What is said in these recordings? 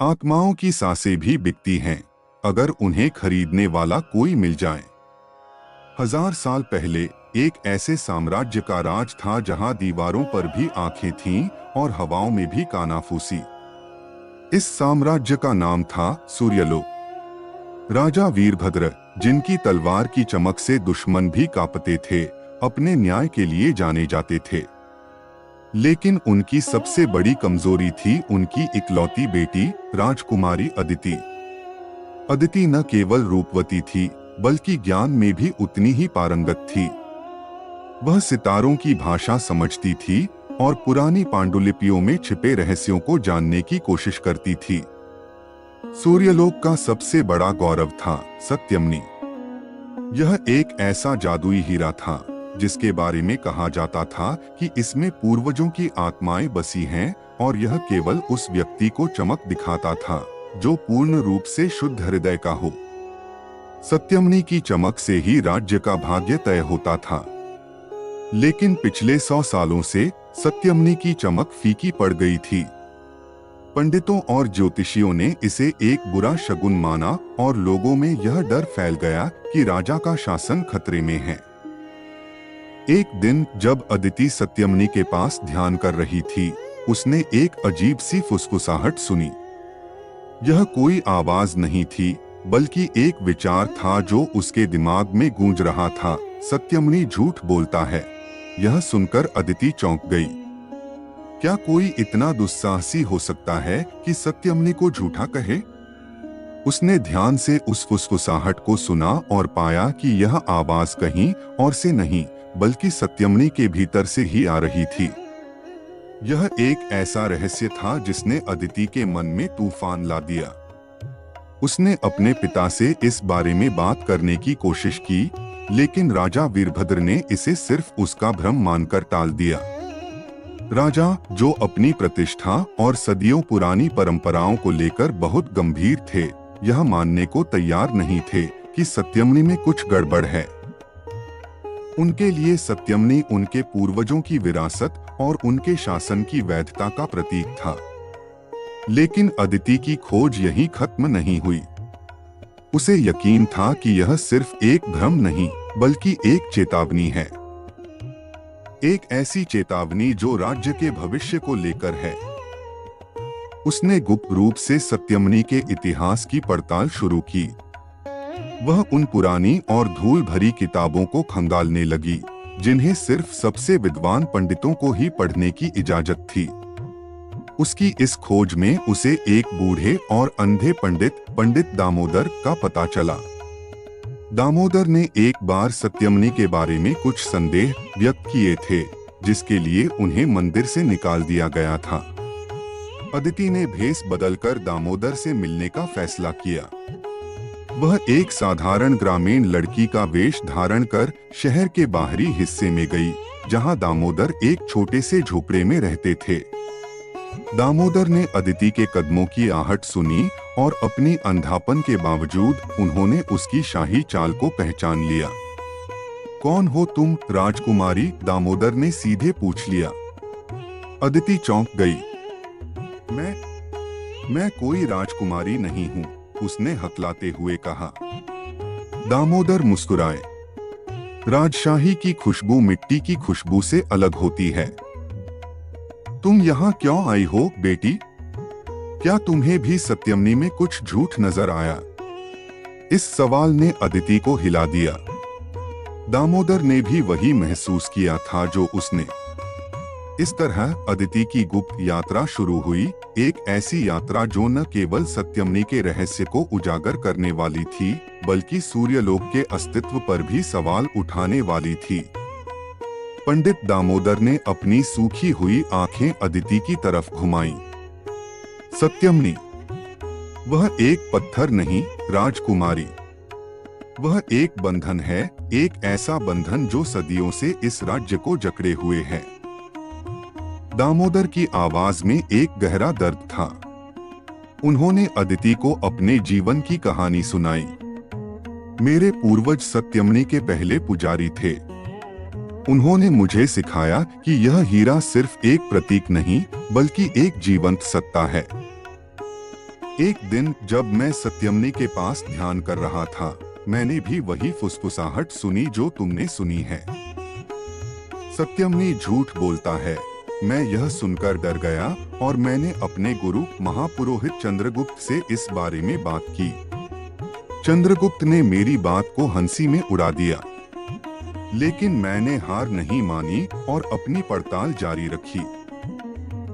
आत्माओं की सांसें भी बिकती हैं अगर उन्हें खरीदने वाला कोई मिल जाए। 1000 साल पहले एक ऐसे साम्राज्य का राज था जहां दीवारों पर भी आंखें थीं और हवाओं में भी कानाफूसी। इस साम्राज्य का नाम था सूर्यलोक। राजा वीरभद्र, जिनकी तलवार की चमक से दुश्मन भी कांपते थे, अपने न्याय के लिए जाने जाते थे। लेकिन उनकी सबसे बड़ी कमजोरी थी उनकी इकलौती बेटी राजकुमारी अदिति। अदिति न केवल रूपवती थी बल्कि ज्ञान में भी उतनी ही पारंगत थी। वह सितारों की भाषा समझती थी और पुरानी पांडुलिपियों में छिपे रहस्यों को जानने की कोशिश करती थी। सूर्यलोक का सबसे बड़ा गौरव था सत्यमनी। यह एक ऐसा जादुई हीरा था जिसके बारे में कहा जाता था कि इसमें पूर्वजों की आत्माएं बसी हैं और यह केवल उस व्यक्ति को चमक दिखाता था जो पूर्ण रूप से शुद्ध हृदय का हो। सत्यमनी की चमक से ही राज्य का भाग्य तय होता था। लेकिन पिछले 100 सालों से सत्यमनी की चमक फीकी पड़ गई थी। पंडितों और ज्योतिषियों ने इसे एक बुरा शगुन माना और लोगों में यह डर फैल गया कि राजा का शासन खतरे में है। एक दिन जब अदिति सत्यमनी के पास ध्यान कर रही थी, उसने एक अजीब सी फुसफुसाहट सुनी। यह कोई आवाज नहीं थी बल्कि एक विचार था जो उसके दिमाग में गूंज रहा था, सत्यमनी झूठ बोलता है। यह सुनकर अदिति चौंक गई। क्या कोई इतना दुस्साहसी हो सकता है कि सत्यमनी को झूठा कहे? उसने ध्यान से उस फुसफुसाहट को सुना और पाया कि यह आवाज कहीं और से नहीं बल्कि सत्यमनी के भीतर से ही आ रही थी। यह एक ऐसा रहस्य था जिसने अदिति के मन में तूफान ला दिया। उसने अपने पिता से इस बारे में बात करने की कोशिश की, लेकिन राजा वीरभद्र ने इसे सिर्फ उसका भ्रम मानकर टाल दिया। राजा, जो अपनी प्रतिष्ठा और सदियों पुरानी परंपराओं को लेकर बहुत गंभीर थे, यह मानने को तैयार नहीं थे कि सत्यमनी में कुछ गड़बड़ है। उनके लिए सत्यमनी उनके पूर्वजों की विरासत और उनके शासन की वैधता का प्रतीक था। लेकिन अदिति की खोज यहीं खत्म नहीं हुई। उसे यकीन था कि यह सिर्फ एक भ्रम नहीं बल्कि एक चेतावनी है। एक ऐसी चेतावनी जो राज्य के भविष्य को लेकर है। उसने गुप्त रूप से सत्यमनी के इतिहास की पड़ताल शुरू की। वह उन पुरानी और धूल भरी किताबों को खंगालने लगी जिन्हें सिर्फ सबसे विद्वान पंडितों को ही पढ़ने की इजाजत थी। उसकी इस खोज में उसे एक बूढ़े और अंधे पंडित दामोदर का पता चला। दामोदर ने एक बार सत्यमनी के बारे में कुछ संदेह व्यक्त किए थे, जिसके लिए उन्हें मंदिर से निकाल दिया गया था। अदिति ने भेष बदलकर दामोदर से मिलने का फैसला किया। वह एक साधारण ग्रामीण लड़की का वेश धारण कर शहर के बाहरी हिस्से में गई, जहां दामोदर एक छोटे से झोपड़े में रहते थे। दामोदर ने अदिति के कदमों की आहट सुनी और अपनी अंधापन के बावजूद उन्होंने उसकी शाही चाल को पहचान लिया। कौन हो तुम, राजकुमारी? दामोदर ने सीधे पूछ लिया। अदिति चौंक गई। मैं कोई राजकुमारी नहीं हूँ, उसने हकलाते हुए कहा। दामोदर मुस्कुराए। राजशाही की खुशबू मिट्टी की खुशबू से अलग होती है। तुम यहाँ क्यों आई हो बेटी? क्या तुम्हें भी सत्यमनी में कुछ झूठ नजर आया? इस सवाल ने अदिति को हिला दिया। दामोदर ने भी वही महसूस किया था जो उसने। इस तरह अदिति की गुप्त यात्रा शुरू हुई, एक ऐसी यात्रा जो न केवल सत्यमनी के रहस्य को उजागर करने वाली थी, बल्कि सूर्यलोक के अस्तित्व पर भी सवाल उठाने वाली थी। पंडित दामोदर ने अपनी सूखी हुई आंखें अदिति की तरफ घुमाईं। सत्यमनी, वह एक पत्थर नहीं राजकुमारी, वह एक बंधन है, एक ऐसा बंधन जो सदियों से इस राज्य को जकड़े हुए है। दामोदर की आवाज में एक गहरा दर्द था। उन्होंने अदिति को अपने जीवन की कहानी सुनाई। मेरे पूर्वज सत्यमनी के पहले पुजारी थे। उन्होंने मुझे सिखाया कि यह हीरा सिर्फ एक प्रतीक नहीं, बल्कि एक जीवंत सत्ता है। एक दिन जब मैं सत्यमनी के पास ध्यान कर रहा था, मैंने भी वही फुसफुसाहट सुनी जो तुमने सुनी है। सत्यमनी झूठ बोलता है। मैं यह सुनकर डर गया और मैंने अपने गुरु महापुरोहित चंद्रगुप्त से इस बारे में बात की। चंद्रगुप्त ने मेरी बात को हंसी में उड़ा दिया, लेकिन मैंने हार नहीं मानी और अपनी पड़ताल जारी रखी।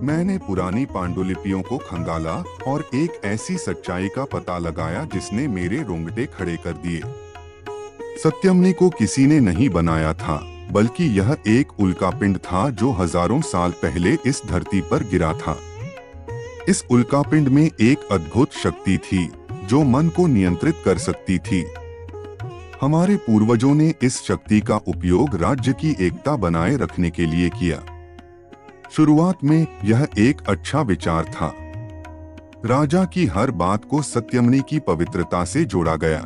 मैंने पुरानी पांडुलिपियों को खंगाला और एक ऐसी सच्चाई का पता लगाया जिसने मेरे रोंगटे खड़े कर दिए। सत्यमनी को किसी ने नहीं बनाया था, बल्कि यह एक उल्कापिंड था जो हजारों साल पहले इस धरती पर गिरा था। इस उल्कापिंड में एक अद्भुत शक्ति थी जो मन को नियंत्रित कर सकती थी। हमारे पूर्वजों ने इस शक्ति का उपयोग राज्य की एकता बनाए रखने के लिए किया। शुरुआत में यह एक अच्छा विचार था। राजा की हर बात को सत्यमनी की पवित्रता से जोड़ा गया।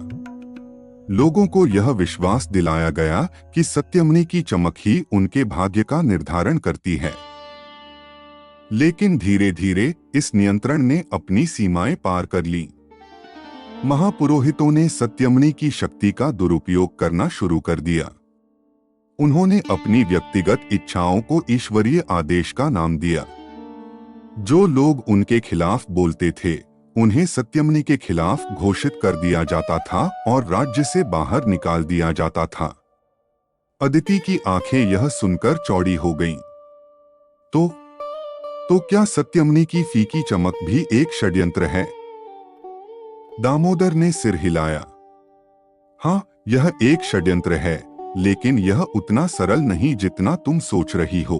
लोगों को यह विश्वास दिलाया गया कि सत्यमनी की चमक ही उनके भाग्य का निर्धारण करती है। लेकिन धीरे धीरे इस नियंत्रण ने अपनी सीमाएं पार कर ली। महापुरोहितों ने सत्यमनी की शक्ति का दुरुपयोग करना शुरू कर दिया। उन्होंने अपनी व्यक्तिगत इच्छाओं को ईश्वरीय आदेश का नाम दिया। जो लोग उनके खिलाफ बोलते थे, उन्हें सत्यमनी के खिलाफ घोषित कर दिया जाता था और राज्य से बाहर निकाल दिया जाता था। अदिति की आंखें यह सुनकर चौड़ी हो गईं। तो क्या सत्यमनी की फीकी चमक भी एक षड्यंत्र है? दामोदर ने सिर हिलाया। हाँ, यह एक षड्यंत्र है, लेकिन यह उतना सरल नहीं जितना तुम सोच रही हो।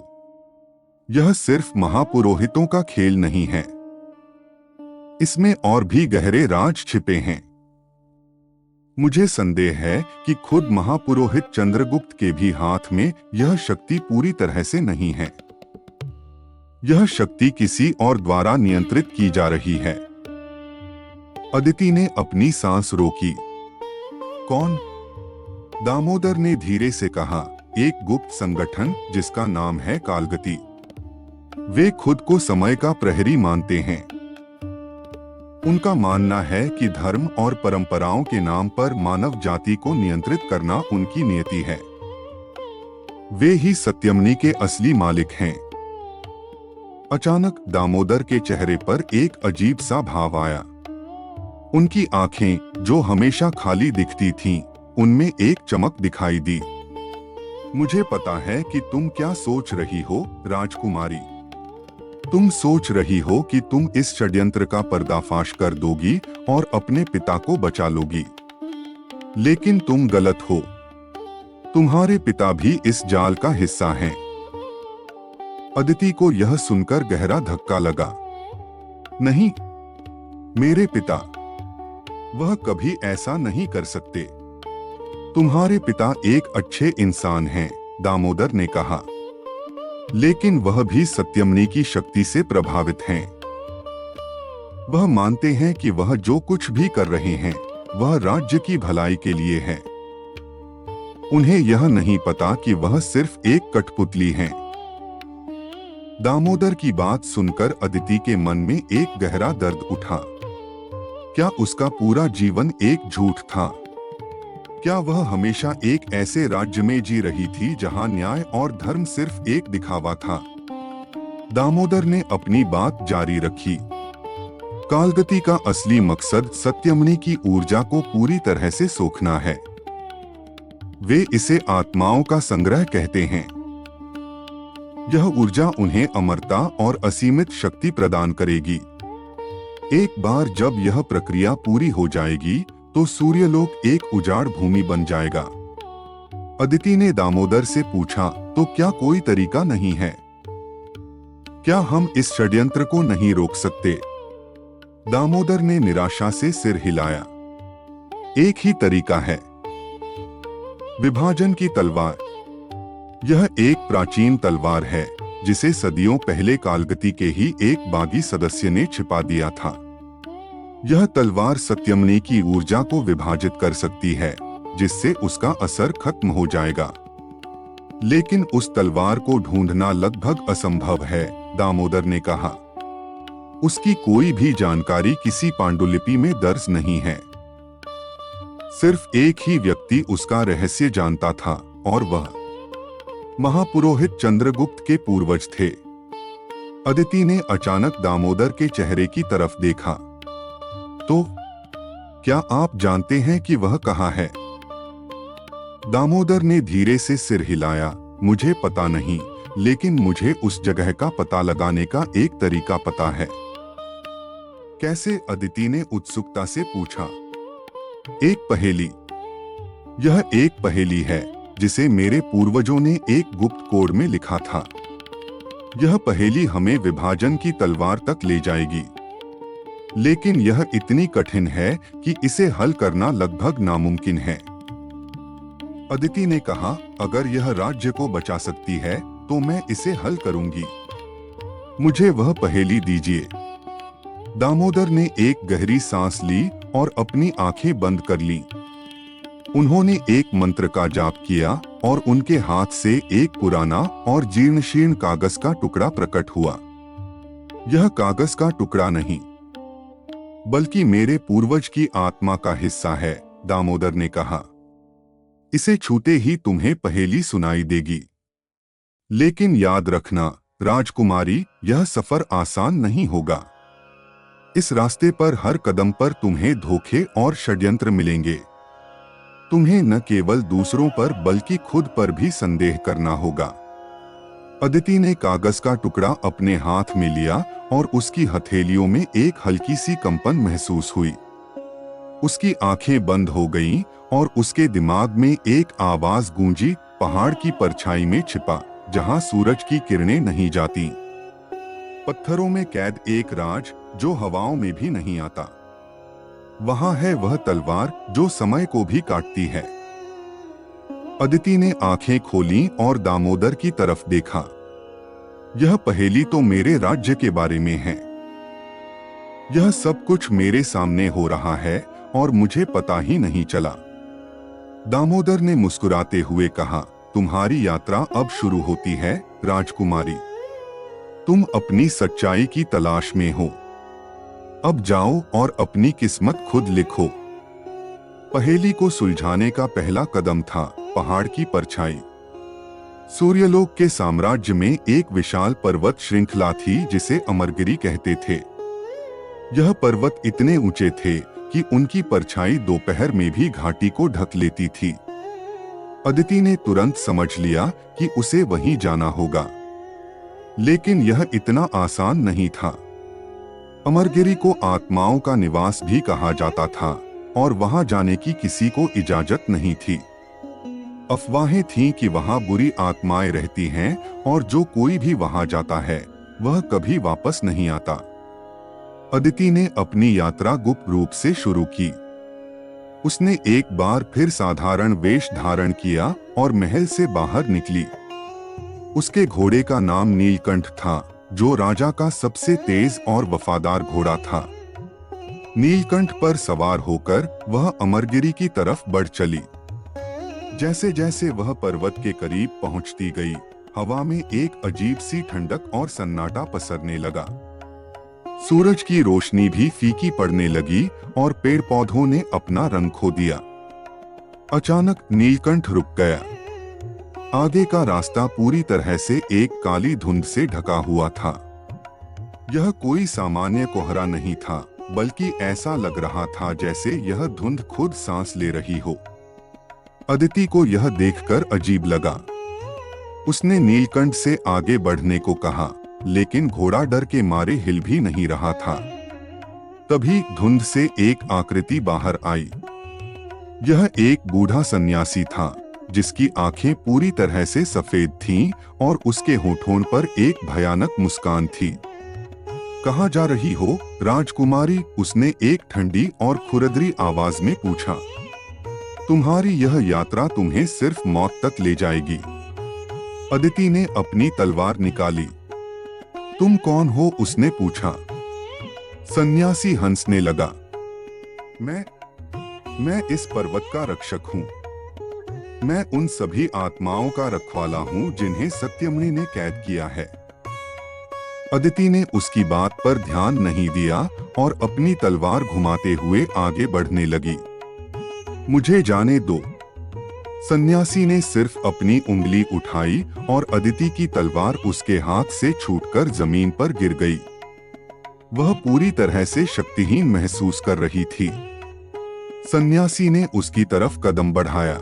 यह सिर्फ महापुरोहितों का खेल नहीं है। इसमें और भी गहरे राज छिपे हैं। मुझे संदेह है कि खुद महापुरोहित चंद्रगुप्त के भी हाथ में यह शक्ति पूरी तरह से नहीं है। यह शक्ति किसी और द्वारा नियंत्रित की जा रही है। अदिति ने अपनी सांस रोकी। कौन? दामोदर ने धीरे से कहा, एक गुप्त संगठन जिसका नाम है कालगति। वे खुद को समय का प्रहरी मानते हैं। उनका मानना है कि धर्म और परंपराओं के नाम पर मानव जाति को नियंत्रित करना उनकी नियति है। वे ही सत्यमनी के असली मालिक हैं। अचानक दामोदर के चेहरे पर एक अजीब सा भाव आया। उनकी आंखें, जो हमेशा खाली दिखती थीं, उनमें एक चमक दिखाई दी। मुझे पता है कि तुम क्या सोच रही हो, राजकुमारी। तुम सोच रही हो कि तुम इस षड्यंत्र का पर्दाफाश कर दोगी और अपने पिता को बचा लोगी। लेकिन तुम गलत हो। तुम्हारे पिता भी इस जाल का हिस्सा हैं। अदिति को यह सुनकर गहरा धक्का लगा। नहीं, मेरे पिता, वह कभी ऐसा नहीं कर सकते। तुम्हारे पिता एक अच्छे इंसान हैं, दामोदर ने कहा, लेकिन वह भी सत्यमनी की शक्ति से प्रभावित हैं। वह मानते हैं कि वह जो कुछ भी कर रहे हैं, वह राज्य की भलाई के लिए है। उन्हें यह नहीं पता कि वह सिर्फ एक कठपुतली हैं। दामोदर की बात सुनकर अदिति के मन में एक गहरा दर्द उठा। क्या उसका पूरा जीवन एक झूठ था? क्या वह हमेशा एक ऐसे राज्य में जी रही थी जहां न्याय और धर्म सिर्फ एक दिखावा था? दामोदर ने अपनी बात जारी रखी। कालगति का असली मकसद सत्यमनी की ऊर्जा को पूरी तरह से सोखना है। वे इसे आत्माओं का संग्रह कहते हैं। यह ऊर्जा उन्हें अमरता और असीमित शक्ति प्रदान करेगी। एक बार जब यह प्रक्रिया पूरी हो जाएगी, तो सूर्यलोक एक उजाड़ भूमि बन जाएगा। अदिति ने दामोदर से पूछा, तो क्या कोई तरीका नहीं है? क्या हम इस षड्यंत्र को नहीं रोक सकते? दामोदर ने निराशा से सिर हिलाया। एक ही तरीका है, विभाजन की तलवार। यह एक प्राचीन तलवार है जिसे सदियों पहले कालगति के ही एक बागी सदस्य ने छिपा दिया था। यह तलवार सत्यमनी की ऊर्जा को विभाजित कर सकती है, जिससे उसका असर खत्म हो जाएगा। लेकिन उस तलवार को ढूंढना लगभग असंभव है, दामोदर ने कहा। उसकी कोई भी जानकारी किसी पांडुलिपि में दर्ज नहीं है। सिर्फ एक ही व्यक्ति उसका रहस्य जानता था और वह महापुरोहित चंद्रगुप्त के पूर्वज थे। अदिति ने अचानक दामोदर के चेहरे की तरफ देखा। तो क्या आप जानते हैं कि वह कहाँ है? दामोदर ने धीरे से सिर हिलाया। मुझे पता नहीं, लेकिन मुझे उस जगह का पता लगाने का एक तरीका पता है। कैसे? अदिति ने उत्सुकता से पूछा। एक पहेली। यह एक पहेली है जिसे मेरे पूर्वजों ने एक गुप्त कोड में लिखा था। यह पहेली हमें विभाजन की तलवार तक ले जाएगी, लेकिन यह इतनी कठिन है कि इसे हल करना लगभग नामुमकिन है। अदिति ने कहा, अगर यह राज्य को बचा सकती है तो मैं इसे हल करूंगी। मुझे वह पहेली दीजिए। दामोदर ने एक गहरी सांस ली और अपनी आंखें बंद कर लीं। उन्होंने एक मंत्र का जाप किया और उनके हाथ से एक पुराना और जीर्ण-शीर्ण कागज का टुकड़ा प्रकट हुआ। यह कागज का टुकड़ा नहीं, बल्कि मेरे पूर्वज की आत्मा का हिस्सा है, दामोदर ने कहा। इसे छूते ही तुम्हें पहेली सुनाई देगी। लेकिन याद रखना राजकुमारी, यह सफर आसान नहीं होगा। इस रास्ते पर हर कदम पर तुम्हें धोखे और षड्यंत्र मिलेंगे। तुम्हें न केवल दूसरों पर बल्कि खुद पर भी संदेह करना होगा। अदिति ने कागज का टुकड़ा अपने हाथ में लिया और उसकी हथेलियों में एक हल्की सी कंपन महसूस हुई। उसकी आंखें बंद हो गईं और उसके दिमाग में एक आवाज गूंजी, पहाड़ की परछाई में छिपा, जहां सूरज की किरणें नहीं जाती। पत्थरों में कैद एक राज जो हवाओं में भी नहीं आता। वहां है वह तलवार जो समय को भी काटती है। अदिति ने आंखें खोलीं और दामोदर की तरफ देखा। यह पहेली तो मेरे राज्य के बारे में है। यह सब कुछ मेरे सामने हो रहा है और मुझे पता ही नहीं चला। दामोदर ने मुस्कुराते हुए कहा, तुम्हारी यात्रा अब शुरू होती है, राजकुमारी। तुम अपनी सच्चाई की तलाश में हो। अब जाओ और अपनी किस्मत खुद लिखो। पहेली को सुलझाने का पहला कदम था पहाड़ की परछाई। सूर्यलोक के साम्राज्य में एक विशाल पर्वत श्रृंखला थी जिसे अमरगिरी कहते थे। यह पर्वत इतने ऊंचे थे कि उनकी परछाई दोपहर में भी घाटी को ढक लेती थी। अदिति ने तुरंत समझ लिया कि उसे वहीं जाना होगा, लेकिन यह इतना आसान नहीं था। अमरगिरी को आत्माओं का निवास भी कहा जाता था और वहां जाने की किसी को इजाजत नहीं थी। अफवाहें थीं कि वहां बुरी आत्माएं रहती हैं और जो कोई भी वहां जाता है वह कभी वापस नहीं आता। अदिति ने अपनी यात्रा गुप्त रूप से शुरू की। उसने एक बार फिर साधारण वेश धारण किया और महल से बाहर निकली। उसके घोड़े का नाम नीलकंठ था, जो राजा का सबसे तेज और वफादार घोड़ा था। नीलकंठ पर सवार होकर वह अमरगिरी की तरफ बढ़ चली। जैसे जैसे वह पर्वत के करीब पहुंचती गई, हवा में एक अजीब सी ठंडक और सन्नाटा पसरने लगा। सूरज की रोशनी भी फीकी पड़ने लगी और पेड़ पौधों ने अपना रंग खो दिया। अचानक नीलकंठ रुक गया। आगे का रास्ता पूरी तरह से एक काली धुंध से ढका हुआ था। यह कोई सामान्य कोहरा नहीं था, बल्कि ऐसा लग रहा था जैसे यह धुंध खुद सांस ले रही हो। अदिति को यह देखकर अजीब लगा। उसने नीलकंठ से आगे बढ़ने को कहा, लेकिन घोड़ा डर के मारे हिल भी नहीं रहा था। तभी धुंध से एक आकृति बाहर आई। यह एक बूढ़ा सन्यासी था, जिसकी आंखें पूरी तरह से सफेद थीं और उसके होठों पर एक भयानक मुस्कान थी। कहाँ जा रही हो, राजकुमारी? उसने एक ठंडी और खुरदरी आवाज में पूछा। तुम्हारी यह यात्रा तुम्हें सिर्फ मौत तक ले जाएगी। अदिति ने अपनी तलवार निकाली। तुम कौन हो? उसने पूछा। सन्यासी हंसने लगा। मैं इस पर्वत का रक्षक हूँ। मैं उन सभी आत्माओं का रखवाला हूँ जिन्हें सत्यमणि ने कैद किया है। अदिति ने उसकी बात पर ध्यान नहीं दिया और अपनी तलवार घुमाते हुए आगे बढ़ने लगी। मुझे जाने दो। सन्यासी ने सिर्फ अपनी उंगली उठाई और अदिति की तलवार उसके हाथ से छूटकर जमीन पर गिर गई। वह पूरी तरह से शक्तिहीन महसूस कर रही थी। सन्यासी ने उसकी तरफ कदम बढ़ाया।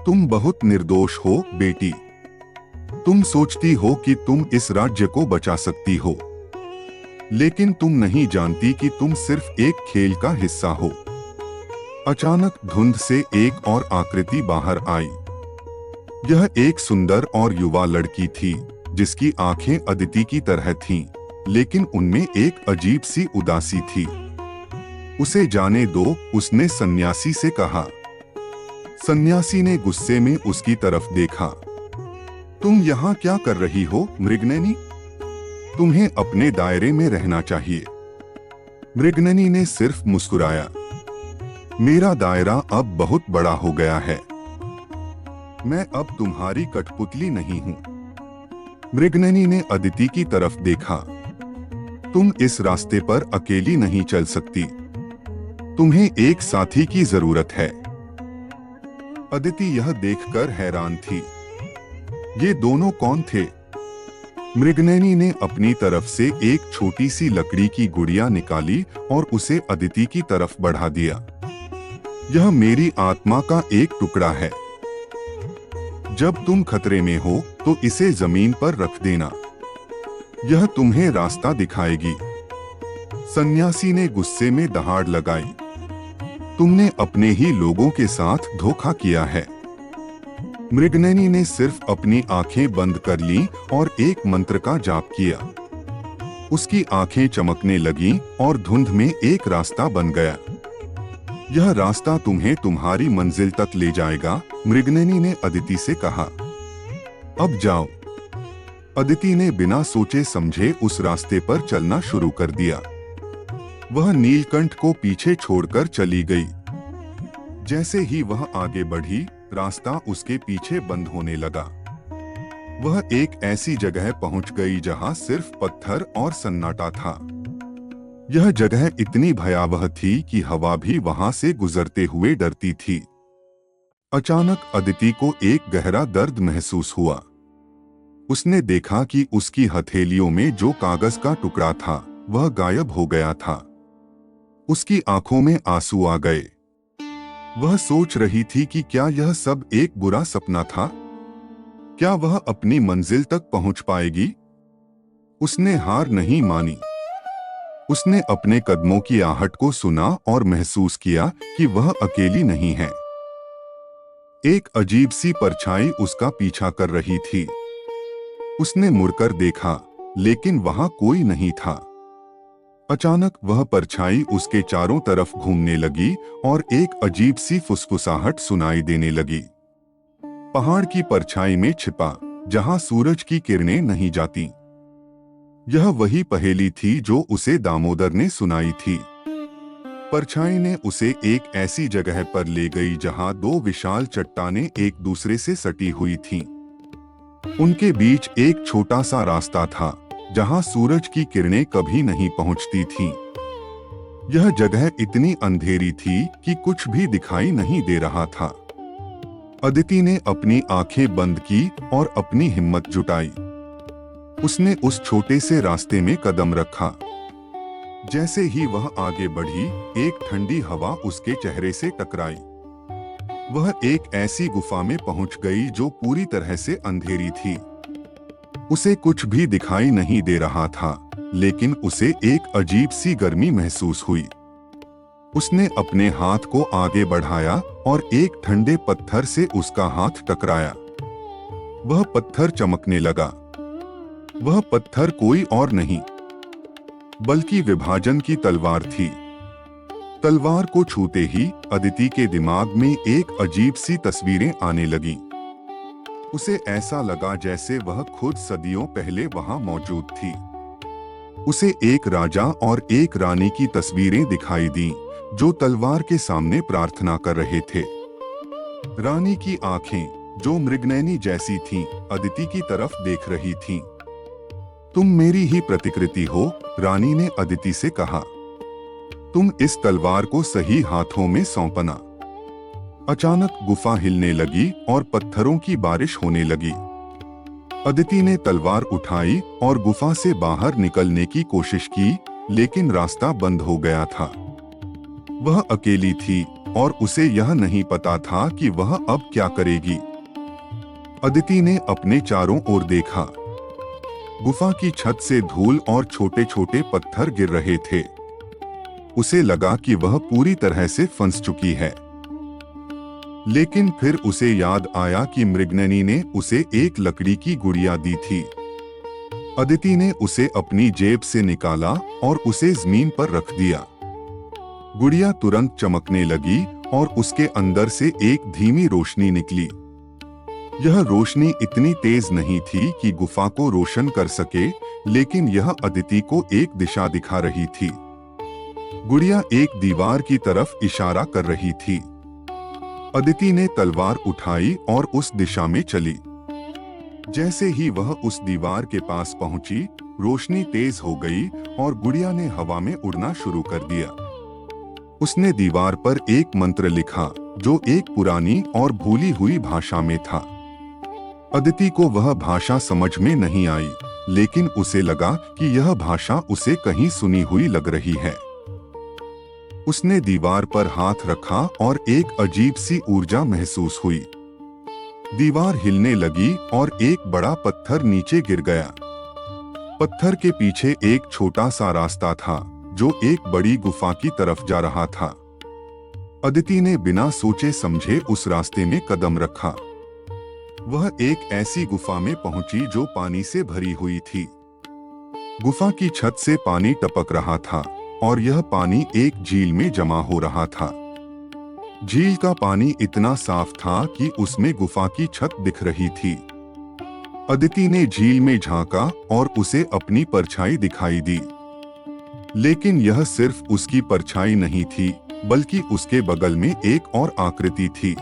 तुम बहुत निर्दोष हो बेटी। तुम सोचती हो कि तुम इस राज्य को बचा सकती हो, लेकिन तुम नहीं जानती कि तुम सिर्फ एक खेल का हिस्सा हो। अचानक धुंध से एक और आकृति बाहर आई। यह एक सुंदर और युवा लड़की थी जिसकी आंखें अदिति की तरह थीं, लेकिन उनमें एक अजीब सी उदासी थी। उसे जाने दो, उसने सन्यासी से कहा। सन्यासी ने गुस्से में उसकी तरफ देखा। तुम यहाँ क्या कर रही हो मृगनयनी? तुम्हें अपने दायरे में रहना चाहिए। मृगनयनी ने सिर्फ मुस्कुराया। मेरा दायरा अब बहुत बड़ा हो गया है। मैं अब तुम्हारी कठपुतली नहीं हूं। मृगनयनी ने अदिति की तरफ देखा। तुम इस रास्ते पर अकेली नहीं चल सकती। तुम्हें एक साथी की जरूरत है। अदिति यह देखकर हैरान थी। ये दोनों कौन थे? मृगनयनी ने अपनी तरफ से एक छोटी सी लकड़ी की गुड़िया निकाली और उसे अदिति की तरफ बढ़ा दिया। यह मेरी आत्मा का एक टुकड़ा है। जब तुम खतरे में हो तो इसे जमीन पर रख देना। यह तुम्हें रास्ता दिखाएगी। सन्यासी ने गुस्से में दहाड़ लगाई। तुमने अपने ही लोगों के साथ धोखा किया है। मृगनयनी ने सिर्फ अपनी आंखें बंद कर लीं और एक मंत्र का जाप किया। उसकी आंखें चमकने लगीं और धुंध में एक रास्ता बन गया। यह रास्ता तुम्हें तुम्हारी मंजिल तक ले जाएगा, मृगनयनी ने अदिति से कहा। अब जाओ। अदिति ने बिना सोचे समझे उस रास्ते पर चलना शुरू कर दिया। वह नीलकंठ को पीछे छोड़कर चली गई। जैसे ही वह आगे बढ़ी, रास्ता उसके पीछे बंद होने लगा। वह एक ऐसी जगह पहुंच गई जहां सिर्फ पत्थर और सन्नाटा था। यह जगह इतनी भयावह थी कि हवा भी वहां से गुजरते हुए डरती थी। अचानक अदिति को एक गहरा दर्द महसूस हुआ। उसने देखा कि उसकी हथेलियों में जो कागज का टुकड़ा था वह गायब हो गया था। उसकी आंखों में आंसू आ गए। वह सोच रही थी कि क्या यह सब एक बुरा सपना था? क्या वह अपनी मंजिल तक पहुंच पाएगी? उसने हार नहीं मानी। उसने अपने कदमों की आहट को सुना और महसूस किया कि वह अकेली नहीं है। एक अजीब सी परछाई उसका पीछा कर रही थी। उसने मुड़कर देखा, लेकिन वहां कोई नहीं था। अचानक वह परछाई उसके चारों तरफ घूमने लगी और एक अजीब सी फुसफुसाहट सुनाई देने लगी। पहाड़ की परछाई में छिपा, जहां सूरज की किरणें नहीं जाती। यह वही पहेली थी जो उसे दामोदर ने सुनाई थी। परछाई ने उसे एक ऐसी जगह पर ले गई जहां दो विशाल चट्टानें एक दूसरे से सटी हुई थीं। उनके बीच एक छोटा सा रास्ता था जहां सूरज की किरणें कभी नहीं पहुंचती थीं। यह जगह इतनी अंधेरी थी कि कुछ भी दिखाई नहीं दे रहा था। अदिति ने अपनी आंखें बंद की और अपनी हिम्मत जुटाई। उसने उस छोटे से रास्ते में कदम रखा। जैसे ही वह आगे बढ़ी, एक ठंडी हवा उसके चेहरे से टकराई। वह एक ऐसी गुफा में पहुंच गई जो पूरी तरह से अंधेरी थी। उसे कुछ भी दिखाई नहीं दे रहा था, लेकिन उसे एक अजीब सी गर्मी महसूस हुई। उसने अपने हाथ को आगे बढ़ाया और एक ठंडे पत्थर से उसका हाथ टकराया। वह पत्थर चमकने लगा। वह पत्थर कोई और नहीं, बल्कि विभाजन की तलवार थी। तलवार को छूते ही अदिति के दिमाग में एक अजीब सी तस्वीरें आने लगीं। उसे ऐसा लगा जैसे वह खुद सदियों पहले वहां मौजूद थी। उसे एक राजा और एक रानी की तस्वीरें दिखाई दीं, जो तलवार के सामने प्रार्थना कर रहे थे। रानी की आंखें, जो मृगनयनी जैसी थीं, अदिति की तरफ देख रही थीं। तुम मेरी ही प्रतिकृति हो, रानी ने अदिति से कहा। तुम इस तलवार को सही हाथों में सौंपना। अचानक गुफा हिलने लगी और पत्थरों की बारिश होने लगी। अदिति ने तलवार उठाई और गुफा से बाहर निकलने की कोशिश की, लेकिन रास्ता बंद हो गया था। वह अकेली थी और उसे यह नहीं पता था कि वह अब क्या करेगी। अदिति ने अपने चारों ओर देखा। गुफा की छत से धूल और छोटे छोटे पत्थर गिर रहे थे। उसे लगा कि वह पूरी तरह से फंस चुकी है। लेकिन फिर उसे याद आया कि मृगननी ने उसे एक लकड़ी की गुड़िया दी थी। अदिति ने उसे अपनी जेब से निकाला और उसे जमीन पर रख दिया। गुड़िया तुरंत चमकने लगी और उसके अंदर से एक धीमी रोशनी निकली। यह रोशनी इतनी तेज नहीं थी कि गुफा को रोशन कर सके, लेकिन यह अदिति को एक दिशा दिखा रही थी। गुड़िया एक दीवार की तरफ इशारा कर रही थी। अदिति ने तलवार उठाई और उस दिशा में चली। जैसे ही वह उस दीवार के पास पहुंची, रोशनी तेज हो गई और गुड़िया ने हवा में उड़ना शुरू कर दिया। उसने दीवार पर एक मंत्र लिखा, जो एक पुरानी और भूली हुई भाषा में था। अदिति को वह भाषा समझ में नहीं आई, लेकिन उसे लगा कि यह भाषा उसे कहीं सुनी हुई लग रही है। उसने दीवार पर हाथ रखा और एक अजीब सी ऊर्जा महसूस हुई। दीवार हिलने लगी और एक बड़ा पत्थर नीचे गिर गया। पत्थर के पीछे एक छोटा सा रास्ता था, जो एक बड़ी गुफा की तरफ जा रहा था। अदिति ने बिना सोचे समझे उस रास्ते में कदम रखा। वह एक ऐसी गुफा में पहुंची जो पानी से भरी हुई थी। गुफा की छत से पानी टपक रहा था और यह पानी एक झील में जमा हो रहा था। झील का पानी इतना साफ था कि उसमें गुफा की छत दिख रही थी। अदिति ने झील में झांका और उसे अपनी परछाई दिखाई दी। लेकिन यह सिर्फ उसकी परछाई नहीं थी, बल्कि उसके बगल में एक और आकृति थी।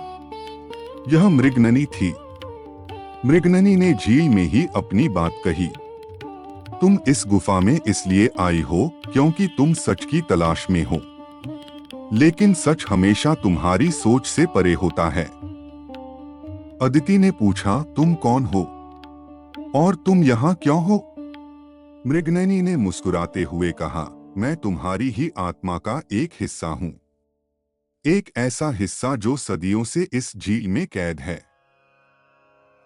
यह मृगननी थी। मृगननी ने झील में ही अपनी बात कही। तुम इस गुफा में इसलिए आई हो क्योंकि तुम सच की तलाश में हो, लेकिन सच हमेशा तुम्हारी सोच से परे होता है। अदिति ने पूछा, तुम कौन हो और तुम यहाँ क्यों हो? मृगननी ने मुस्कुराते हुए कहा, मैं तुम्हारी ही आत्मा का एक हिस्सा हूँ, एक ऐसा हिस्सा जो सदियों से इस झील में कैद है।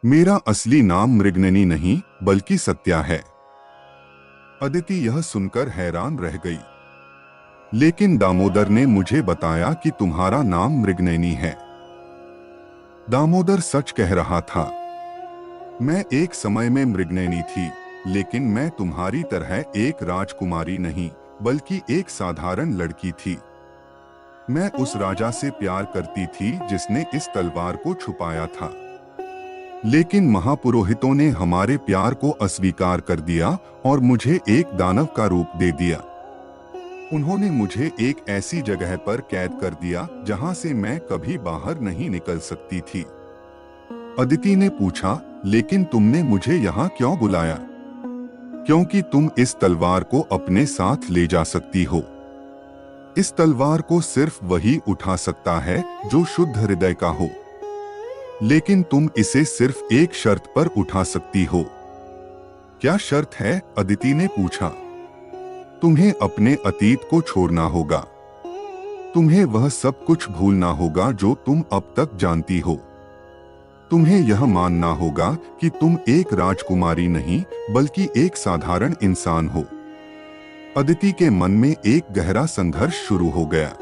मेरा असली नाम मृगननी नहीं बल्कि सत्या है। अदिति यह सुनकर हैरान रह गई। लेकिन दामोदर ने मुझे बताया कि तुम्हारा नाम मृगननी है। दामोदर सच कह रहा था। मैं एक समय में मृगननी थी, लेकिन मैं तुम्हारी तरह एक राजकुमारी नहीं बल्कि एक साधारण लड़की थी। मैं उस राजा से प्यार करती थी जिसने इस तलवार को छुपाया था। लेकिन महापुरोहितों ने हमारे प्यार को अस्वीकार कर दिया और मुझे एक दानव का रूप दे दिया। उन्होंने मुझे एक ऐसी जगह पर कैद कर दिया जहां से मैं कभी बाहर नहीं निकल सकती थी। अदिति ने पूछा, लेकिन तुमने मुझे यहाँ क्यों बुलाया? क्योंकि तुम इस तलवार को अपने साथ ले जा सकती हो। इस तलवार को सिर्फ वही उठा सकता है जो शुद्ध हृदय का हो। लेकिन तुम इसे सिर्फ एक शर्त पर उठा सकती हो। क्या शर्त है? अदिति ने पूछा। तुम्हें अपने अतीत को छोड़ना होगा। तुम्हें वह सब कुछ भूलना होगा जो तुम अब तक जानती हो। तुम्हें यह मानना होगा कि तुम एक राजकुमारी नहीं बल्कि एक साधारण इंसान हो। अदिति के मन में एक गहरा संघर्ष शुरू हो गया।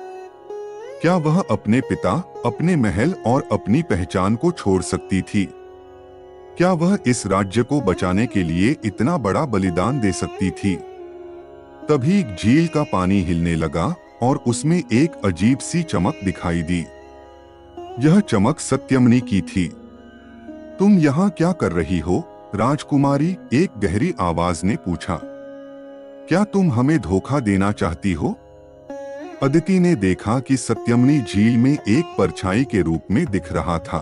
क्या वह अपने पिता, अपने महल और अपनी पहचान को छोड़ सकती थी? क्या वह इस राज्य को बचाने के लिए इतना बड़ा बलिदान दे सकती थी? तभी झील का पानी हिलने लगा और उसमें एक अजीब सी चमक दिखाई दी। यह चमक सत्यमणि की थी। तुम यहाँ क्या कर रही हो, राजकुमारी? एक गहरी आवाज ने पूछा। क्या तुम हमें धोखा देना चाहती हो? अदिति ने देखा कि सत्यमणि झील में एक परछाई के रूप में दिख रहा था।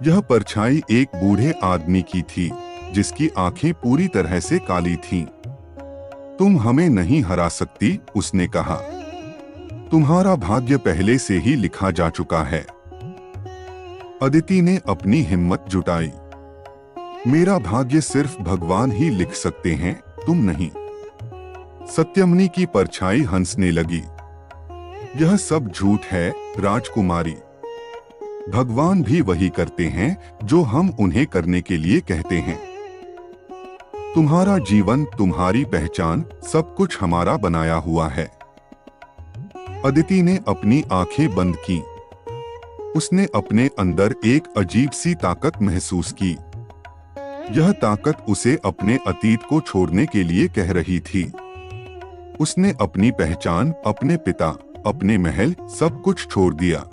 यह परछाई एक बूढ़े आदमी की थी, जिसकी आंखें पूरी तरह से काली थीं। तुम हमें नहीं हरा सकती, उसने कहा। तुम्हारा भाग्य पहले से ही लिखा जा चुका है। अदिति ने अपनी हिम्मत जुटाई। मेरा भाग्य सिर्फ भगवान ही लिख सकते हैं, तुम नहीं। सत्यमनी की परछाई हंसने लगी। यह सब झूठ है राजकुमारी। भगवान भी वही करते हैं जो हम उन्हें करने के लिए कहते हैं। तुम्हारा जीवन, तुम्हारी पहचान, सब कुछ हमारा बनाया हुआ है। अदिति ने अपनी आंखें बंद की। उसने अपने अंदर एक अजीब सी ताकत महसूस की। यह ताकत उसे अपने अतीत को छोड़ने के लिए कह रही थी। उसने अपनी पहचान, अपने पिता, अपने महल, सब कुछ छोड़ दिया।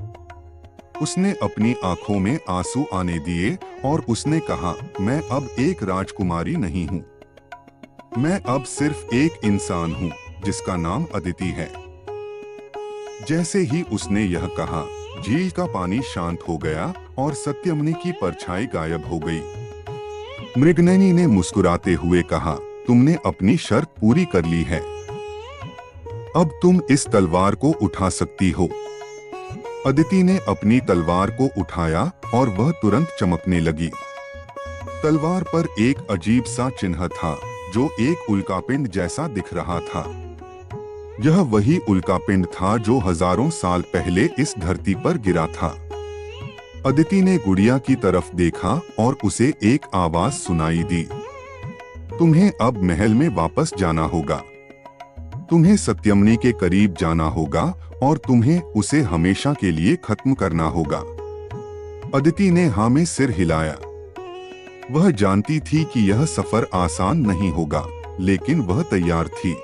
उसने अपनी आंखों में आंसू आने दिए और उसने कहा, मैं अब एक राजकुमारी नहीं हूँ। मैं अब सिर्फ एक इंसान हूँ जिसका नाम अदिति है। जैसे ही उसने यह कहा, झील का पानी शांत हो गया और सत्यमनी की परछाई गायब हो गई। मृगनयनी ने मुस्कुराते हुए कहा, तुमने अपनी शर्त पूरी कर ली है। अब तुम इस तलवार को उठा सकती हो। अदिति ने अपनी तलवार को उठाया और वह तुरंत चमकने लगी। तलवार पर एक अजीब सा चिन्ह था जो एक उल्कापिंड जैसा दिख रहा था। यह वही उल्कापिंड था जो हजारों साल पहले इस धरती पर गिरा था। अदिति ने गुड़िया की तरफ देखा और उसे एक आवाज सुनाई दी, तुम्हें अब महल में वापस जाना होगा। तुम्हें सत्यमनी के करीब जाना होगा और तुम्हें उसे हमेशा के लिए खत्म करना होगा। अदिति ने हाँ में सिर हिलाया। वह जानती थी कि यह सफर आसान नहीं होगा, लेकिन वह तैयार थी।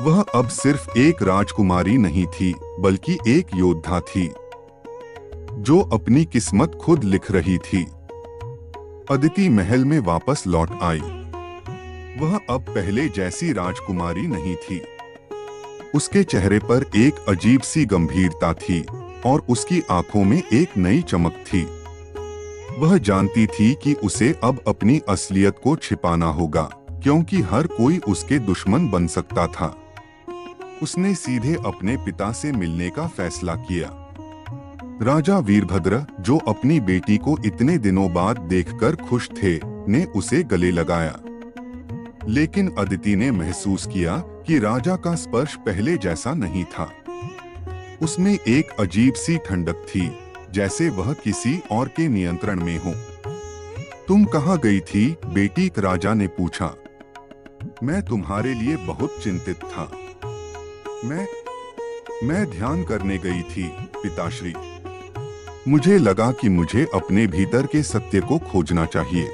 वह अब सिर्फ एक राजकुमारी नहीं थी, बल्कि एक योद्धा थी जो अपनी किस्मत खुद लिख रही थी। अदिति महल में वापस लौट आई। वह अब पहले जैसी राजकुमारी नहीं थी। उसके चेहरे पर एक अजीब सी गंभीरता थी और उसकी आंखों में एक नई चमक थी। वह जानती थी कि उसे अब अपनी असलियत को छिपाना होगा, क्योंकि हर कोई उसके दुश्मन बन सकता था। उसने सीधे अपने पिता से मिलने का फैसला किया। राजा वीरभद्र, जो अपनी बेटी को इतने दिनों बाद देखकर खुश थे, ने उसे गले लगाया। लेकिन अदिति ने महसूस किया कि राजा का स्पर्श पहले जैसा नहीं था। उसमें एक अजीब सी ठंडक थी, जैसे वह किसी और के नियंत्रण में हो। तुम कहाँ गई थी बेटी? राजा ने पूछा। मैं तुम्हारे लिए बहुत चिंतित था। मैं ध्यान करने गई थी पिताश्री। मुझे लगा कि मुझे अपने भीतर के सत्य को खोजना चाहिए।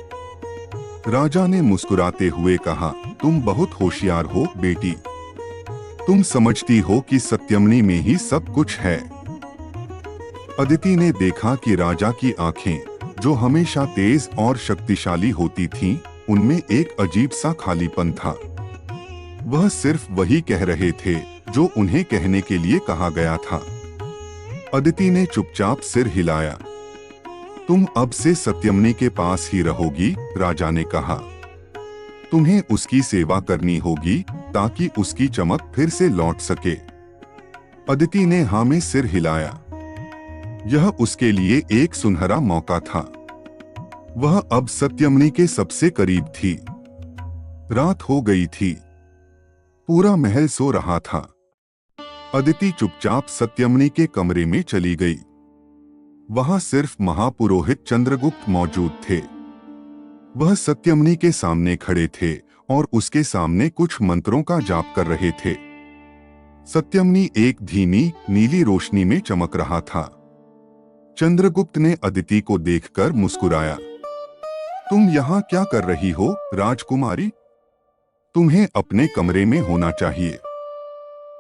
राजा ने मुस्कुराते हुए कहा, तुम बहुत होशियार हो बेटी। तुम समझती हो कि सत्यमनी में ही सब कुछ है। अदिति ने देखा कि राजा की आंखें, जो हमेशा तेज और शक्तिशाली होती थीं, उनमें एक अजीब सा खालीपन था। वह सिर्फ वही कह रहे थे जो उन्हें कहने के लिए कहा गया था। अदिति ने चुपचाप सिर हिलाया। तुम अब से सत्यमनी के पास ही रहोगी, राजा ने कहा। तुम्हें उसकी सेवा करनी होगी ताकि उसकी चमक फिर से लौट सके। अदिति ने हाँ में सिर हिलाया। यह उसके लिए एक सुनहरा मौका था। वह अब सत्यमनी के सबसे करीब थी। रात हो गई थी। पूरा महल सो रहा था। अदिति चुपचाप सत्यमनी के कमरे में चली गई। वहां सिर्फ महापुरोहित चंद्रगुप्त मौजूद थे। वह सत्यमनी के सामने खड़े थे और उसके सामने कुछ मंत्रों का जाप कर रहे थे। सत्यमनी एक धीमी नीली रोशनी में चमक रहा था। चंद्रगुप्त ने अदिति को देखकर मुस्कुराया। तुम यहाँ क्या कर रही हो राजकुमारी? तुम्हें अपने कमरे में होना चाहिए।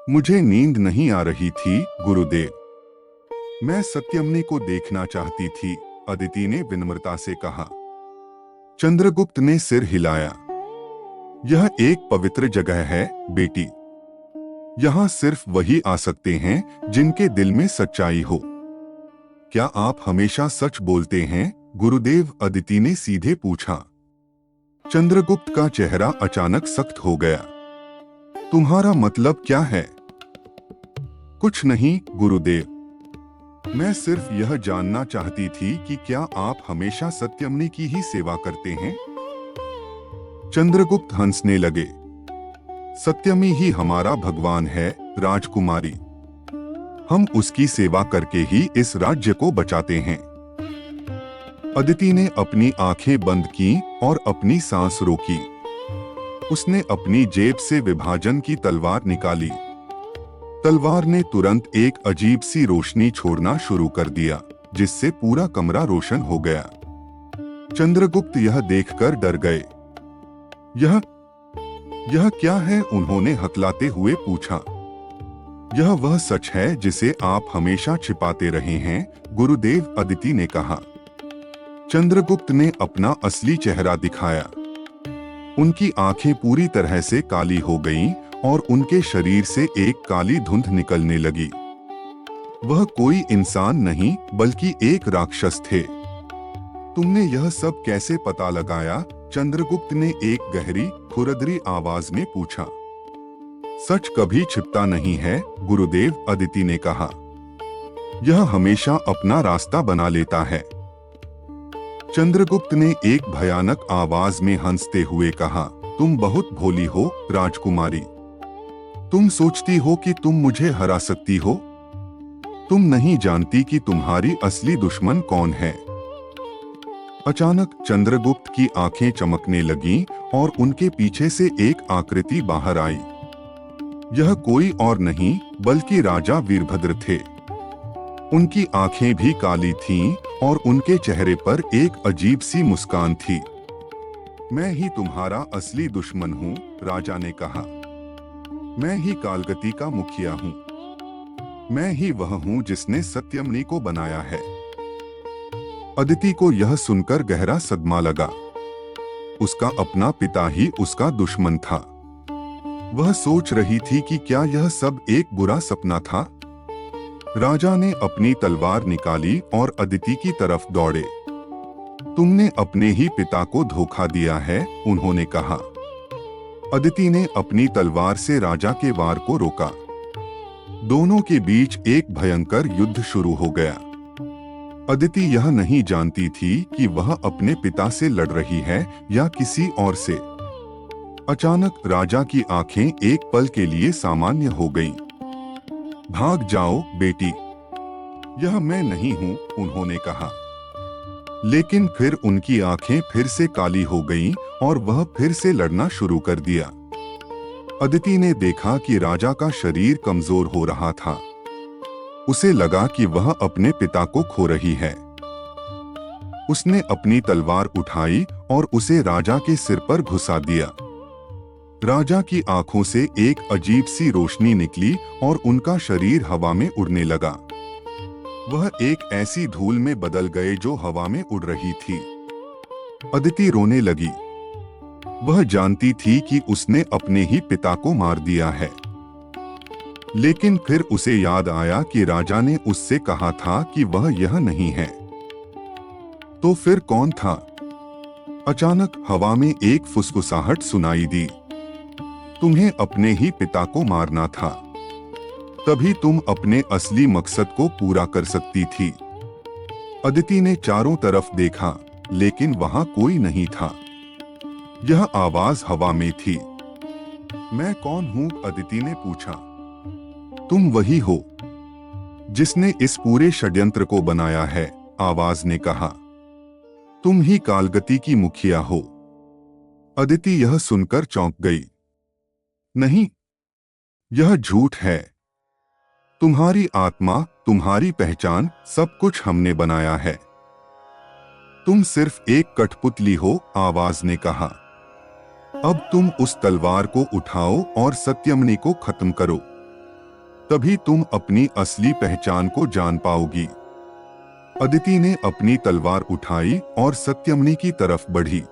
मुझे नींद नहीं आ रही थी गुरुदेव। मैं सत्यमनी को देखना चाहती थी, अदिति ने विनम्रता से कहा। चंद्रगुप्त ने सिर हिलाया। यह एक पवित्र जगह है बेटी। यहाँ सिर्फ वही आ सकते हैं जिनके दिल में सच्चाई हो। क्या आप हमेशा सच बोलते हैं गुरुदेव? अदिति ने सीधे पूछा। चंद्रगुप्त का चेहरा अचानक सख्त हो गया। तुम्हारा मतलब क्या है? कुछ नहीं गुरुदेव, मैं सिर्फ यह जानना चाहती थी कि क्या आप हमेशा सत्यमनी की ही सेवा करते हैं? चंद्रगुप्त हंसने लगे। सत्यमी ही हमारा भगवान है राजकुमारी। हम उसकी सेवा करके ही इस राज्य को बचाते हैं। अदिति ने अपनी आंखें बंद की और अपनी सांस रोकी। उसने अपनी जेब से विभाजन की तलवार निकाली। तलवार ने तुरंत एक अजीब सी रोशनी छोड़ना शुरू कर दिया, जिससे पूरा कमरा रोशन हो गया। चंद्रगुप्त यह देखकर डर गए। यह क्या है? उन्होंने हकलाते हुए पूछा। यह वह सच है जिसे आप हमेशा छिपाते रहे हैं गुरुदेव, अदिति ने कहा। चंद्रगुप्त ने अपना असली चेहरा दिखाया। उनकी आंखें पूरी तरह से काली हो गईं और उनके शरीर से एक काली धुंध निकलने लगी। वह कोई इंसान नहीं बल्कि एक राक्षस थे। तुमने यह सब कैसे पता लगाया? चंद्रगुप्त ने एक गहरी खुरदरी आवाज में पूछा। सच कभी छिपता नहीं है गुरुदेव, अदिति ने कहा। यह हमेशा अपना रास्ता बना लेता है। चंद्रगुप्त ने एक भयानक आवाज में हंसते हुए कहा, तुम बहुत भोली हो राजकुमारी। तुम सोचती हो कि तुम मुझे हरा सकती हो। तुम नहीं जानती कि तुम्हारी असली दुश्मन कौन है। अचानक चंद्रगुप्त की आंखें चमकने लगीं और उनके पीछे से एक आकृति बाहर आई। यह कोई और नहीं बल्कि राजा वीरभद्र थे। उनकी आंखें भी काली थीं और उनके चेहरे पर एक अजीब सी मुस्कान थी। मैं ही तुम्हारा असली दुश्मन हूँ, राजा ने कहा। मैं ही कालगति का मुखिया हूँ। मैं ही वह हूँ जिसने सत्यमनी को बनाया है। अदिति को यह सुनकर गहरा सदमा लगा। उसका अपना पिता ही उसका दुश्मन था। वह सोच रही थी कि क्या यह सब एक बुरा सपना था। राजा ने अपनी तलवार निकाली और अदिति की तरफ दौड़े। तुमने अपने ही पिता को धोखा दिया है, उन्होंने कहा। अदिति ने अपनी तलवार से राजा के वार को रोका। दोनों के बीच एक भयंकर युद्ध शुरू हो गया। अदिति यह नहीं जानती थी कि वह अपने पिता से लड़ रही है या किसी और से। अचानक राजा की आंखें एक पल के लिए सामान्य हो गईं। भाग जाओ बेटी, यह मैं नहीं हूं, उन्होंने कहा। लेकिन फिर उनकी आंखें फिर से काली हो गईं और वह फिर से लड़ना शुरू कर दिया। अदिति ने देखा कि राजा का शरीर कमजोर हो रहा था। उसे लगा कि वह अपने पिता को खो रही है। उसने अपनी तलवार उठाई और उसे राजा के सिर पर घुसा दिया। राजा की आंखों से एक अजीब सी रोशनी निकली और उनका शरीर हवा में उड़ने लगा। वह एक ऐसी धूल में बदल गए जो हवा में उड़ रही थी। अदिति रोने लगी। वह जानती थी कि उसने अपने ही पिता को मार दिया है। लेकिन फिर उसे याद आया कि राजा ने उससे कहा था कि वह यह नहीं है। तो फिर कौन था? अचानक हवा में एक फुसफुसाहट सुनाई दी। तुम्हें अपने ही पिता को मारना था, तभी तुम अपने असली मकसद को पूरा कर सकती थी। अदिति ने चारों तरफ देखा, लेकिन वहां कोई नहीं था। यह आवाज हवा में थी। मैं कौन हूं? अदिति ने पूछा। तुम वही हो जिसने इस पूरे षड्यंत्र को बनाया है, आवाज ने कहा। तुम ही कालगति की मुखिया हो। अदिति यह सुनकर चौंक गई। नहीं, यह झूठ है। तुम्हारी आत्मा, तुम्हारी पहचान, सब कुछ हमने बनाया है। तुम सिर्फ एक कठपुतली हो, आवाज ने कहा। अब तुम उस तलवार को उठाओ और सत्यमनी को खत्म करो। तभी तुम अपनी असली पहचान को जान पाओगी। अदिति ने अपनी तलवार उठाई और सत्यमनी की तरफ बढ़ी।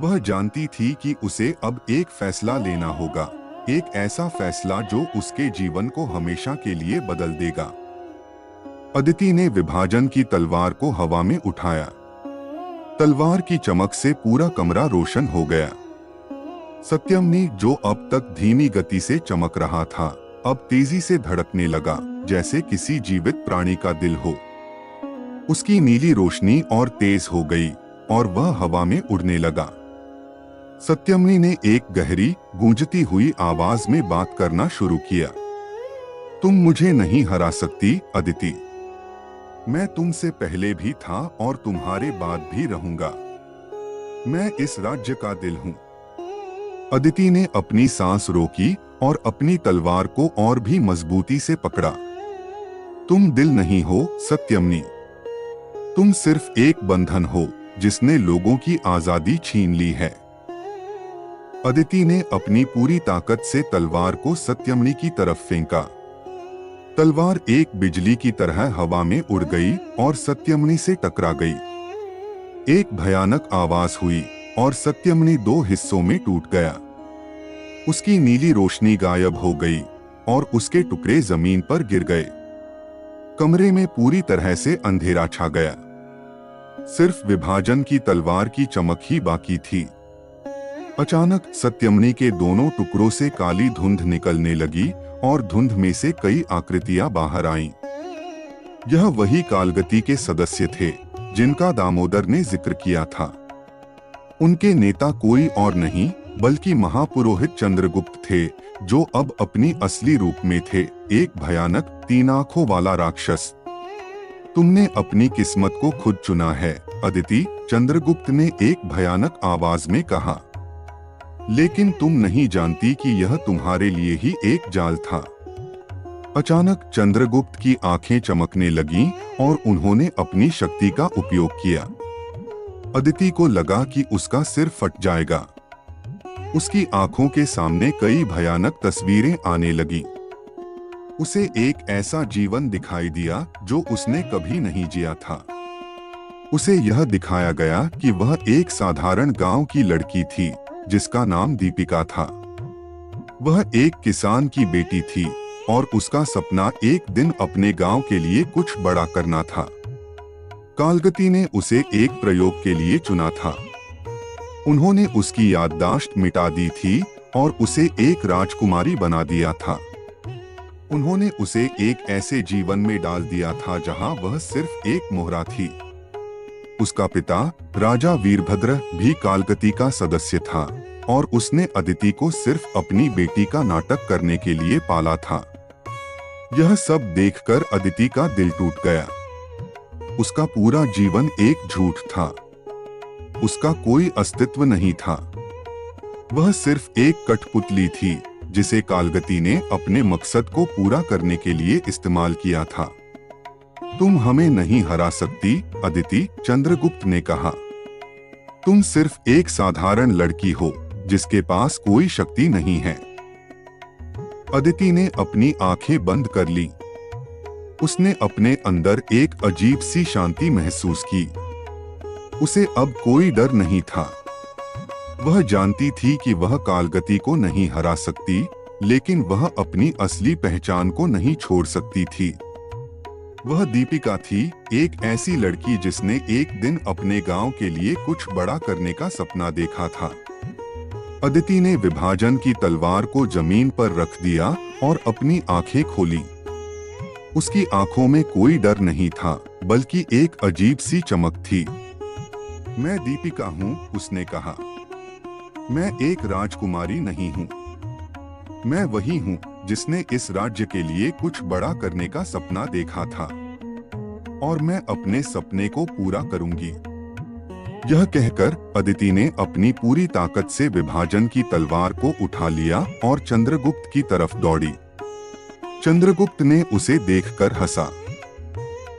वह जानती थी कि उसे अब एक फैसला लेना होगा, एक ऐसा फैसला जो उसके जीवन को हमेशा के लिए बदल देगा। अदिति ने विभाजन की तलवार को हवा में उठाया। तलवार की चमक से पूरा कमरा रोशन हो गया। सत्यमनी, जो अब तक धीमी गति से चमक रहा था, अब तेजी से धड़कने लगा, जैसे किसी जीवित प्राणी का दिल हो। उसकी नीली रोशनी और तेज हो गई और वह हवा में उड़ने लगा। सत्यमनी ने एक गहरी, गूंजती हुई आवाज में बात करना शुरू किया। तुम मुझे नहीं हरा सकती, अदिति। मैं तुमसे पहले भी था और तुम्हारे बाद भी रहूंगा। मैं इस राज्य का दिल हूं। अदिति ने अपनी सांस रोकी और अपनी तलवार को और भी मजबूती से पकड़ा। तुम दिल नहीं हो, सत्यमनी। तुम सिर्फ एक बंधन हो जिसने लोगों की आजादी छीन ली है। अदिति ने अपनी पूरी ताकत से तलवार को सत्यमनी की तरफ फेंका। तलवार एक बिजली की तरह हवा में उड़ गई और सत्यमनी से टकरा गई। एक भयानक आवाज हुई और सत्यमनी दो हिस्सों में टूट गया। उसकी नीली रोशनी गायब हो गई और उसके टुकड़े जमीन पर गिर गए। कमरे में पूरी तरह से अंधेरा छा गया। सिर्फ विभाजन की तलवार की चमक ही बाकी थी। अचानक सत्यमनी के दोनों टुकड़ों से काली धुंध निकलने लगी और धुंध में से कई आकृतियां बाहर आईं। यह वही कालगति के सदस्य थे जिनका दामोदर ने जिक्र किया था। उनके नेता कोई और नहीं बल्कि महापुरोहित चंद्रगुप्त थे, जो अब अपनी असली रूप में थे, एक भयानक 3 आंखों वाला राक्षस। तुमने अपनी किस्मत को खुद चुना है, अदिति, चंद्रगुप्त ने एक भयानक आवाज में कहा। लेकिन तुम नहीं जानती कि यह तुम्हारे लिए ही एक जाल था। अचानक चंद्रगुप्त की आंखें चमकने लगीं और उन्होंने अपनी शक्ति का उपयोग किया। अदिति को लगा कि उसका सिर फट जाएगा। उसकी आंखों के सामने कई भयानक तस्वीरें आने लगीं। उसे एक ऐसा जीवन दिखाई दिया जो उसने कभी नहीं जिया था। उसे यह दिखाया गया कि वह एक साधारण गांव की लड़की थी जिसका नाम दीपिका था। वह एक किसान की बेटी थी और उसका सपना एक दिन अपने गांव के लिए कुछ बड़ा करना था। कालगति ने उसे एक प्रयोग के लिए चुना था। उन्होंने उसकी याददाश्त मिटा दी थी और उसे एक राजकुमारी बना दिया था। उन्होंने उसे एक ऐसे जीवन में डाल दिया था जहां वह सिर्फ एक मोहरा थी। उसका पिता राजा वीरभद्र भी कालगति का सदस्य था और उसने अदिति को सिर्फ अपनी बेटी का नाटक करने के लिए पाला था। यह सब देखकर अदिति का दिल टूट गया। उसका पूरा जीवन एक झूठ था। उसका कोई अस्तित्व नहीं था। वह सिर्फ एक कठपुतली थी जिसे कालगति ने अपने मकसद को पूरा करने के लिए इस्तेमाल किया था। तुम हमें नहीं हरा सकती, अदिति, चंद्रगुप्त ने कहा। तुम सिर्फ एक साधारण लड़की हो जिसके पास कोई शक्ति नहीं है। अदिति ने अपनी आंखें बंद कर ली। उसने अपने अंदर एक अजीब सी शांति महसूस की। उसे अब कोई डर नहीं था। वह जानती थी कि वह कालगति को नहीं हरा सकती, लेकिन वह अपनी असली पहचान को नहीं छोड़ सकती थी। वह दीपिका थी, एक ऐसी लड़की जिसने एक दिन अपने गांव के लिए कुछ बड़ा करने का सपना देखा था। अदिति ने विभाजन की तलवार को जमीन पर रख दिया और अपनी आंखें खोली। उसकी आंखों में कोई डर नहीं था, बल्कि एक अजीब सी चमक थी। मैं दीपिका हूं, उसने कहा। मैं एक राजकुमारी नहीं हूं। मैं वही हूं जिसने इस राज्य के लिए कुछ बड़ा करने का सपना देखा था और मैं अपने सपने को पूरा करूंगी। यह कहकर अदिति ने अपनी पूरी ताकत से विभाजन की तलवार को उठा लिया और चंद्रगुप्त की तरफ दौड़ी। चंद्रगुप्त ने उसे देखकर हंसा।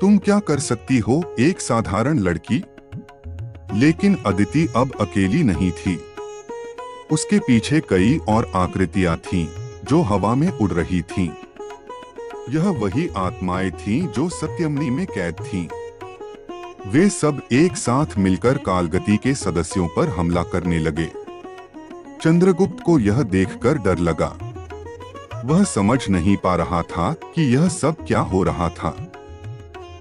तुम क्या कर सकती हो, एक साधारण लड़की? लेकिन अदिति अब अकेली नहीं थी। उसके पीछे कई और आकृतियां थीं जो हवा में उड़ रही थीं। यह वही आत्माएं थीं जो सत्यमनी में कैद थीं। वे सब एक साथ मिलकर कालगति के सदस्यों पर हमला करने लगे। चंद्रगुप्त को यह देखकर डर लगा। वह समझ नहीं पा रहा था कि यह सब क्या हो रहा था।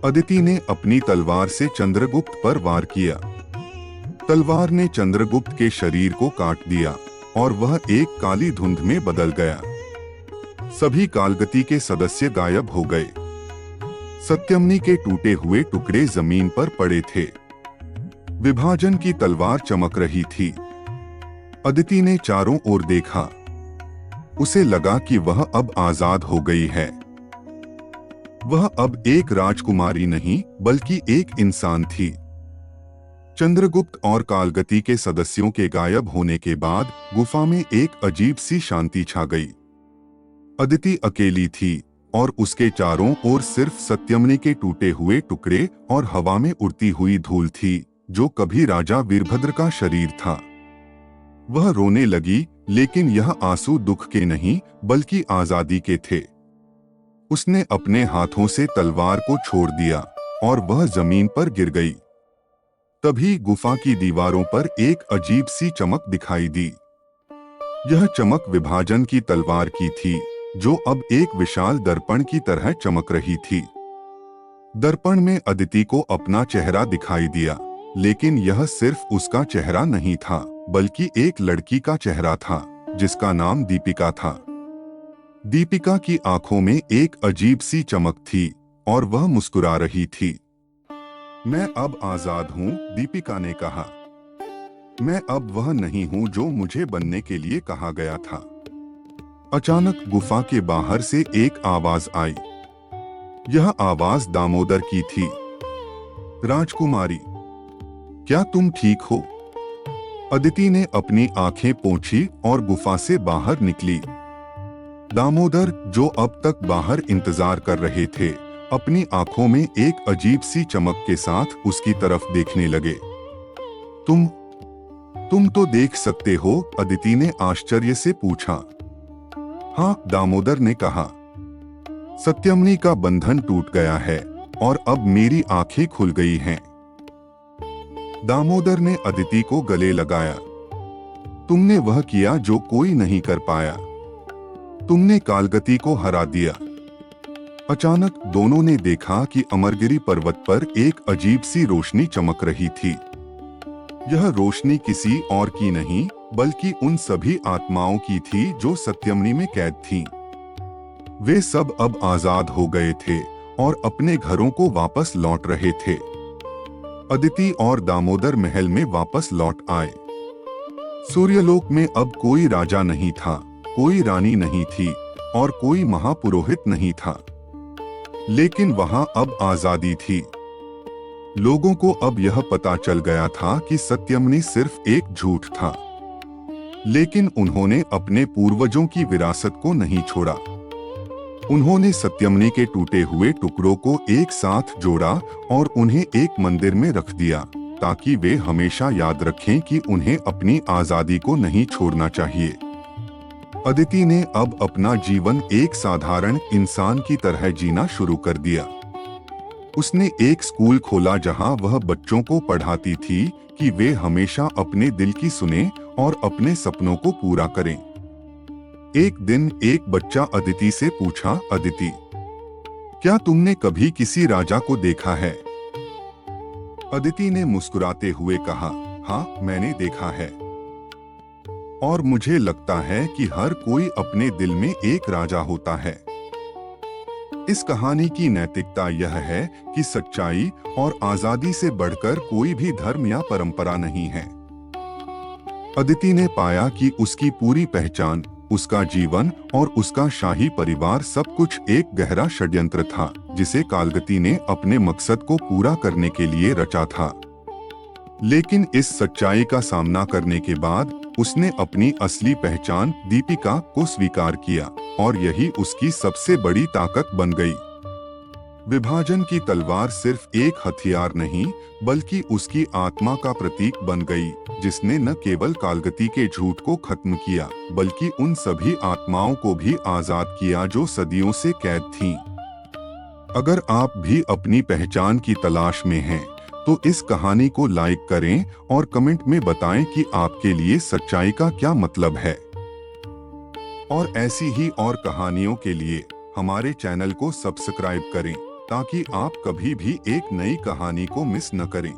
अदिति ने अपनी तलवार से चंद्रगुप्त पर वार किया। तलवार ने चंद्रगुप्त के शरीर को काट दिया और वह एक काली धुंध में बदल गया। सभी कालगति के सदस्य गायब हो गए। सत्यमनी के टूटे हुए टुकड़े जमीन पर पड़े थे। विभाजन की तलवार चमक रही थी। अदिति ने चारों ओर देखा। उसे लगा कि वह अब आजाद हो गई है। वह अब एक राजकुमारी नहीं बल्कि एक इंसान थी। चंद्रगुप्त और कालगति के सदस्यों के गायब होने के बाद गुफा में एक अजीब सी शांति छा गई। अदिति अकेली थी और उसके चारों ओर सिर्फ सत्यमनी के टूटे हुए टुकड़े और हवा में उड़ती हुई धूल थी, जो कभी राजा वीरभद्र का शरीर था। वह रोने लगी, लेकिन यह आंसू दुख के नहीं बल्कि आजादी के थे। उसने अपने हाथों से तलवार को छोड़ दिया और वह जमीन पर गिर गई। तभी गुफा की दीवारों पर एक अजीब सी चमक दिखाई दी। यह चमक विभाजन की तलवार की थी, जो अब एक विशाल दर्पण की तरह चमक रही थी। दर्पण में अदिति को अपना चेहरा दिखाई दिया, लेकिन यह सिर्फ उसका चेहरा नहीं था, बल्कि एक लड़की का चेहरा था, जिसका नाम दीपिका था। दीपिका की आंखों में एक अजीब सी चमक थी और वह मुस्कुरा रही थी। मैं अब आजाद हूँ, दीपिका ने कहा। मैं अब वह नहीं हूँ जो मुझे बनने के लिए कहा गया था। अचानक गुफा के बाहर से एक आवाज आई। यह आवाज दामोदर की थी। राजकुमारी, क्या तुम ठीक हो? अदिति ने अपनी आंखें पोंछी और गुफा से बाहर निकली। दामोदर, जो अब तक बाहर इंतजार कर रहे थे, अपनी आंखों में एक अजीब सी चमक के साथ उसकी तरफ देखने लगे। तुम तो देख सकते हो? अदिति ने आश्चर्य से पूछा। हाँ, दामोदर ने कहा। सत्यमनी का बंधन टूट गया है और अब मेरी आंखें खुल गई हैं। दामोदर ने अदिति को गले लगाया। तुमने वह किया जो कोई नहीं कर पाया। तुमने कालगति को हरा दिया। अचानक दोनों ने देखा कि अमरगिरी पर्वत पर एक अजीब सी रोशनी चमक रही थी। यह रोशनी किसी और की नहीं बल्कि उन सभी आत्माओं की थी जो सत्यमनी में कैद थीं। वे सब अब आजाद हो गए थे और अपने घरों को वापस लौट रहे थे। अदिति और दामोदर महल में वापस लौट आए। सूर्यलोक में अब कोई राजा नहीं था, कोई रानी नहीं थी और कोई महापुरोहित नहीं था। लेकिन वहां अब आजादी थी। लोगों को अब यह पता चल गया था कि सत्यमनी सिर्फ एक झूठ था, लेकिन उन्होंने अपने पूर्वजों की विरासत को नहीं छोड़ा। उन्होंने सत्यमनी के टूटे हुए टुकड़ों को एक साथ जोड़ा और उन्हें एक मंदिर में रख दिया, ताकि वे हमेशा याद रखें कि उन्हें अपनी आजादी को नहीं छोड़ना चाहिए। अदिति ने अब अपना जीवन एक साधारण इंसान की तरह जीना शुरू कर दिया। उसने एक स्कूल खोला जहां वह बच्चों को पढ़ाती थी कि वे हमेशा अपने दिल की सुने और अपने सपनों को पूरा करें। एक दिन एक बच्चा अदिति से पूछा, अदिति, क्या तुमने कभी किसी राजा को देखा है? अदिति ने मुस्कुराते हुए कहा, हाँ, मैंने देखा है। और मुझे लगता है कि हर कोई अपने दिल में एक राजा होता है। इस कहानी की नैतिकता यह है कि सच्चाई और आजादी से बढ़कर कोई भी धर्म या परंपरा नहीं है। अदिति ने पाया कि उसकी पूरी पहचान, उसका जीवन और उसका शाही परिवार सब कुछ एक गहरा षड्यंत्र था, जिसे कालगति ने अपने मकसद को पूरा करने के लिए रचा था। लेकिन इस सच्चाई का सामना करने के बाद उसने अपनी असली पहचान दीपिका को स्वीकार किया और यही उसकी सबसे बड़ी ताकत बन गई। विभाजन की तलवार सिर्फ एक हथियार नहीं बल्कि उसकी आत्मा का प्रतीक बन गई, जिसने न केवल कालगति के झूठ को खत्म किया बल्कि उन सभी आत्माओं को भी आजाद किया जो सदियों से कैद थीं। अगर आप भी अपनी पहचान की तलाश में हैं, तो इस कहानी को लाइक करें और कमेंट में बताएं कि आपके लिए सच्चाई का क्या मतलब है। और ऐसी ही और कहानियों के लिए हमारे चैनल को सब्सक्राइब करें ताकि आप कभी भी एक नई कहानी को मिस न करें।